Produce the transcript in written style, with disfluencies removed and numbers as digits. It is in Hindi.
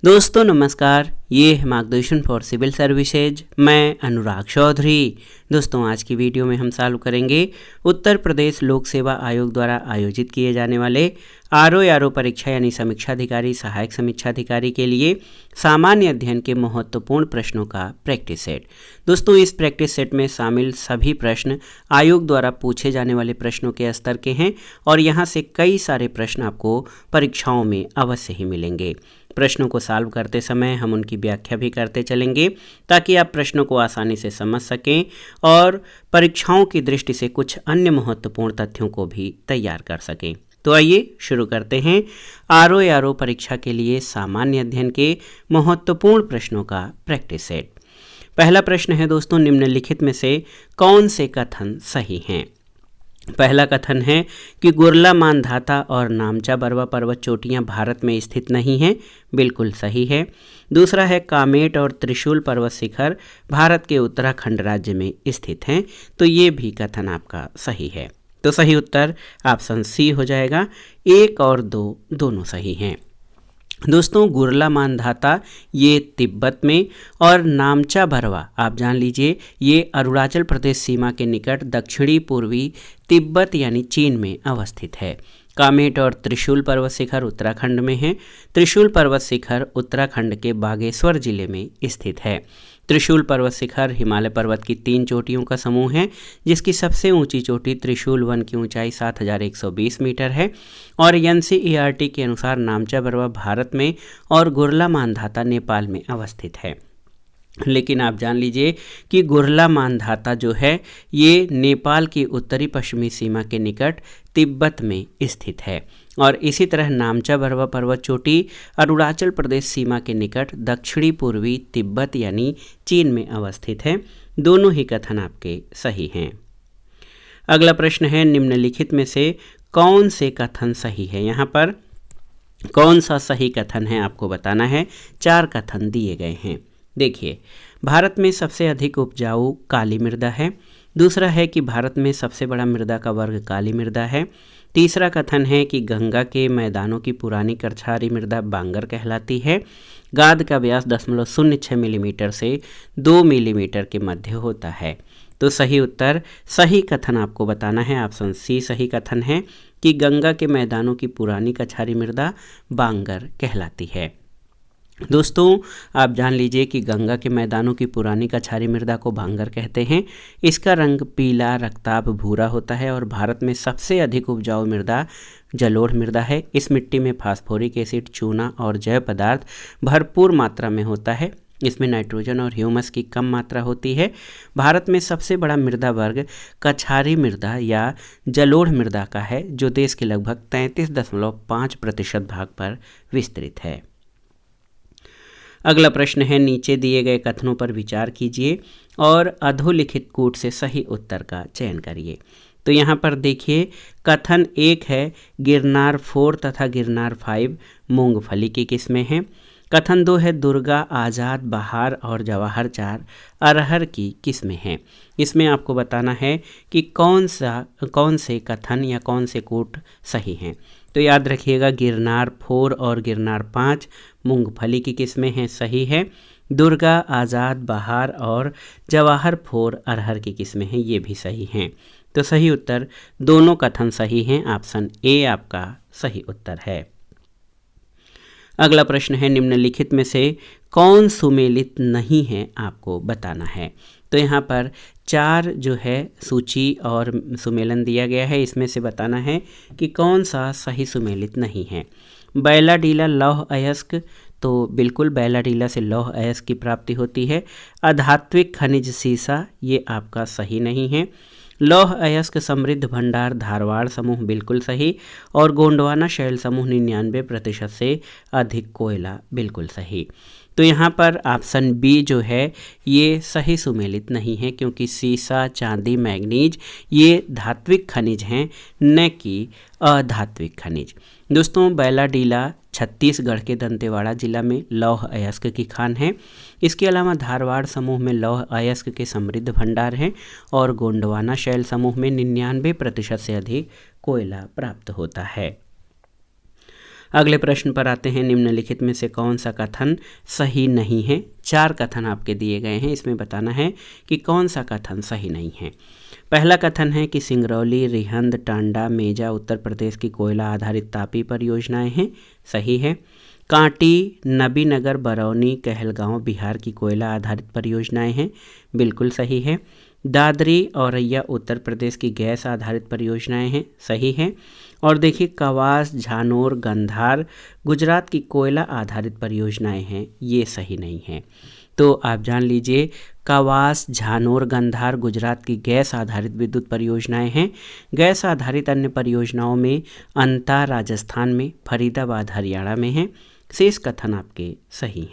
दोस्तों नमस्कार, ये है मार्गदर्शन फॉर सिविल सर्विसेज। मैं अनुराग चौधरी। दोस्तों आज की वीडियो में हम सॉल्व करेंगे उत्तर प्रदेश लोक सेवा आयोग द्वारा आयोजित किए जाने वाले आरओ परीक्षा यानी समीक्षाधिकारी सहायक समीक्षाधिकारी के लिए सामान्य अध्ययन के महत्वपूर्ण प्रश्नों का प्रैक्टिस सेट। दोस्तों इस प्रैक्टिस सेट में शामिल सभी प्रश्न आयोग द्वारा पूछे जाने वाले प्रश्नों के स्तर के हैं और यहाँ से कई सारे प्रश्न आपको परीक्षाओं में अवश्य ही मिलेंगे। प्रश्नों को सॉल्व करते समय हम उनकी व्याख्या भी करते चलेंगे ताकि आप प्रश्नों को आसानी से समझ सकें और परीक्षाओं की दृष्टि से कुछ अन्य महत्वपूर्ण तथ्यों को भी तैयार कर सकें। तो आइए शुरू करते हैं आरओ परीक्षा के लिए सामान्य अध्ययन के महत्वपूर्ण प्रश्नों का प्रैक्टिस सेट। पहला प्रश्न है दोस्तों, निम्नलिखित में से कौन से कथन सही हैं। पहला कथन है कि गुरला मानधाता और नामचा बरवा पर्वत चोटियां भारत में स्थित नहीं हैं। बिल्कुल सही है। दूसरा है कामेट और त्रिशूल पर्वत शिखर भारत के उत्तराखंड राज्य में स्थित हैं। तो ये भी कथन आपका सही है। तो सही उत्तर ऑप्शन सी हो जाएगा। 1 और 2 दोनों सही हैं। दोस्तों गुरला मानधाता ये तिब्बत में और नामचा बरवा आप जान लीजिए ये अरुणाचल प्रदेश सीमा के निकट दक्षिणी पूर्वी तिब्बत यानी चीन में अवस्थित है। कामेट और त्रिशूल पर्वत शिखर उत्तराखंड में है। त्रिशूल पर्वत शिखर उत्तराखंड के बागेश्वर जिले में स्थित है। त्रिशूल पर्वत शिखर हिमालय पर्वत की 3 चोटियों का समूह है जिसकी सबसे ऊंची चोटी त्रिशूल वन की ऊंचाई 7120 मीटर है और एनसीईआरटी के अनुसार नामचा बरवा भारत में और गुरला मानधाता नेपाल में अवस्थित है। लेकिन आप जान लीजिए कि गुरला मानधाता जो है ये नेपाल की उत्तरी पश्चिमी सीमा के निकट तिब्बत में स्थित है और इसी तरह नामचा बरवा पर्वत चोटी अरुणाचल प्रदेश सीमा के निकट दक्षिणी पूर्वी तिब्बत यानी चीन में अवस्थित है। दोनों ही कथन आपके सही हैं। अगला प्रश्न है, निम्नलिखित में से कौन से कथन सही है। यहाँ पर कौन सा सही कथन है आपको बताना है। 4 कथन दिए गए हैं। देखिए, भारत में सबसे अधिक उपजाऊ काली मृदा है। दूसरा है कि भारत में सबसे बड़ा मृदा का वर्ग काली मृदा है। तीसरा कथन है कि गंगा के मैदानों की पुरानी करछारी मृदा बांगर कहलाती है। गाद का व्यास 0.06 मिलीमीटर से 2 मिलीमीटर के मध्य होता है। तो सही उत्तर सही कथन आपको बताना है। ऑप्शन सी सही कथन है कि गंगा के मैदानों की पुरानी कछारी मृदा बांगर कहलाती है। दोस्तों आप जान लीजिए कि गंगा के मैदानों की पुरानी कछारी मृदा को बांगर कहते हैं। इसका रंग पीला रक्ताभ भूरा होता है और भारत में सबसे अधिक उपजाऊ मृदा जलोढ़ मृदा है। इस मिट्टी में फास्फोरिक एसिड, चूना और जैव पदार्थ भरपूर मात्रा में होता है। इसमें नाइट्रोजन और ह्यूमस की कम मात्रा होती है। भारत में सबसे बड़ा मृदा वर्ग कछारी मृदा या जलोढ़ मृदा का है जो देश के लगभग 33.5% भाग पर विस्तृत है। अगला प्रश्न है, नीचे दिए गए कथनों पर विचार कीजिए और अधोलिखित कूट से सही उत्तर का चयन करिए। तो यहाँ पर देखिए, कथन 1 है गिरनार 4 तथा गिरनार 5 मूंगफली की किस्में हैं। कथन 2 है दुर्गा, आज़ाद, बहार और जवाहर 4 अरहर की किस्में हैं। इसमें आपको बताना है कि कौन से कथन या कौन से कूट सही हैं। तो याद रखिएगा गिरनार 4 और गिरनार 5 मूंगफली की किस्में हैं, सही है। दुर्गा, आज़ाद, बहार और जवाहर 4 अरहर की किस्में हैं, ये भी सही हैं। तो सही उत्तर दोनों कथन सही हैं। ऑप्शन ए आपका सही उत्तर है। अगला प्रश्न है, निम्नलिखित में से कौन सुमेलित नहीं है आपको बताना है। तो यहाँ पर 4 जो है सूची और सुमेलन दिया गया है, इसमें से बताना है कि कौन सा सही सुमेलित नहीं है। बैलाडीला लौह अयस्क, तो बिल्कुल बैलाडीला से लौह अयस्क की प्राप्ति होती है। अधात्विक खनिज सीसा, ये आपका सही नहीं है। लौह अयस्क समृद्ध भंडार धारवाड़ समूह, बिल्कुल सही। और गोंडवाना शैल समूह 99% से अधिक कोयला, बिल्कुल सही। तो यहाँ पर ऑप्शन बी जो है ये सही सुमेलित नहीं है क्योंकि सीसा, चांदी, मैग्नीज ये धात्विक खनिज हैं न कि अधात्विक खनिज। दोस्तों बैलाडीला छत्तीसगढ़ के दंतेवाड़ा जिला में लौह अयस्क की खान है। इसके अलावा धारवाड़ समूह में लौह अयस्क के समृद्ध भंडार हैं और गोंडवाना शैल समूह में 99% से अधिक कोयला प्राप्त होता है। अगले प्रश्न पर आते हैं। निम्नलिखित में से कौन सा कथन सही नहीं है। 4 कथन आपके दिए गए हैं, इसमें बताना है कि कौन सा कथन सही नहीं है। पहला कथन है कि सिंगरौली, रिहंद, टांडा, मेजा उत्तर प्रदेश की कोयला आधारित तापी परियोजनाएं हैं। सही है। कांटी, नबीनगर, बरौनी, कहलगांव बिहार की कोयला आधारित परियोजनाएं हैं। बिल्कुल सही है। दादरी औरैया उत्तर प्रदेश की गैस आधारित परियोजनाएं हैं। सही है। और देखिए कवास, झानोर, गंधार गुजरात की कोयला आधारित परियोजनाएं हैं, ये सही नहीं है। तो आप जान लीजिए कवास, झानोर, गंधार गुजरात की गैस आधारित विद्युत परियोजनाएं हैं। गैस आधारित अन्य परियोजनाओं में अंता राजस्थान में, फरीदाबाद हरियाणा में है। शेष कथन आपके सही हैं।